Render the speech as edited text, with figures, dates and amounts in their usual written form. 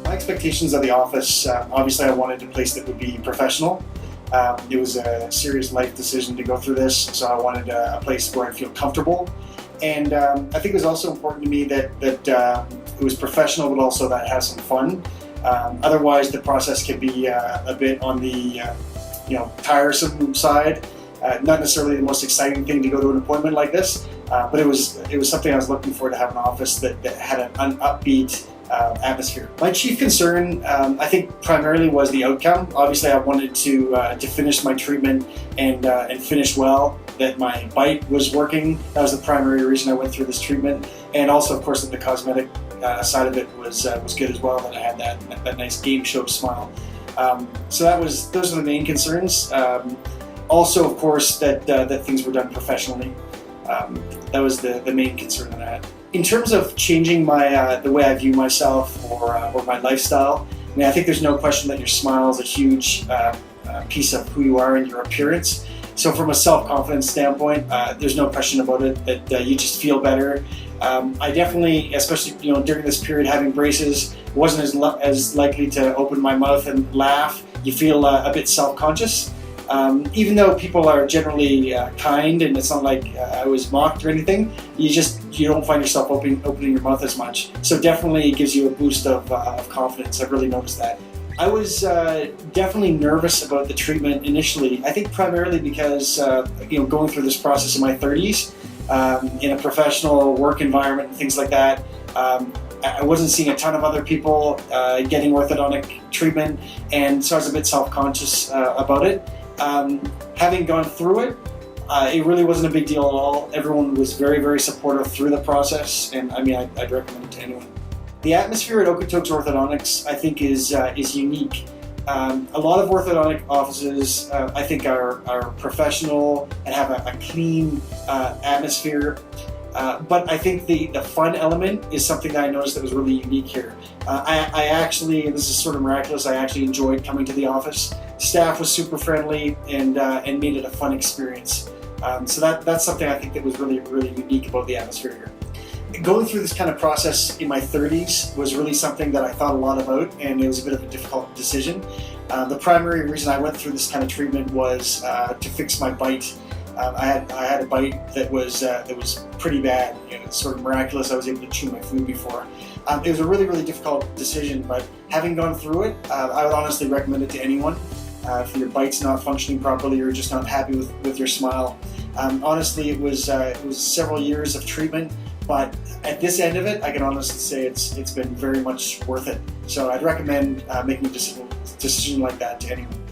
My expectations of the office, obviously I wanted a place that would be professional. It was a serious life decision to go through this, so I wanted a place where I feel comfortable. And I think it was also important to me that it was professional, but also that it has some fun. Otherwise, the process can be a bit on the tiresome side. Not necessarily the most exciting thing to go to an appointment like this, but it was something I was looking for, to have an office that had an upbeat atmosphere. My chief concern, I think, primarily was the outcome. Obviously, I wanted to finish my treatment and finish well. That my bite was working. That was the primary reason I went through this treatment, and also, of course, that the cosmetic side of it was good as well. That I had that nice game show smile. So those are the main concerns. Also, of course, that things were done professionally. That was the main concern that I had. In terms of changing my the way I view myself or my lifestyle, I mean, I think there's no question that your smile is a huge piece of who you are and your appearance. So from a self-confidence standpoint, there's no question about it that you just feel better. I definitely, especially during this period having braces, wasn't as likely to open my mouth and laugh. You feel a bit self-conscious. Even though people are generally kind, and it's not like I was mocked or anything, you don't find yourself opening your mouth as much. So definitely it gives you a boost of confidence. I've really noticed that. I was definitely nervous about the treatment initially. I think primarily because going through this process in my 30s, in a professional work environment and things like that. I wasn't seeing a ton of other people getting orthodontic treatment, and so I was a bit self-conscious about it. Having gone through it, it really wasn't a big deal at all. Everyone was very, very supportive through the process, and I mean, I'd recommend it to anyone. The atmosphere at Okotoks Orthodontics, I think, is unique. A lot of orthodontic offices, I think, are professional and have a clean atmosphere. But I think the fun element is something that I noticed that was really unique here. I actually, and this is sort of miraculous, I actually enjoyed coming to the office. Staff was super friendly and made it a fun experience. So that's something I think that was really, really unique about the atmosphere here. Going through this kind of process in my 30s was really something that I thought a lot about, and it was a bit of a difficult decision. The primary reason I went through this kind of treatment was to fix my bite. I had a bite that was pretty bad. It's sort of miraculous I was able to chew my food before. It was a really, really difficult decision, but having gone through it, I would honestly recommend it to anyone. If your bite's not functioning properly, or just not happy with your smile. Honestly, it was several years of treatment, but at this end of it, I can honestly say it's been very much worth it. So I'd recommend making a decision like that to anyone.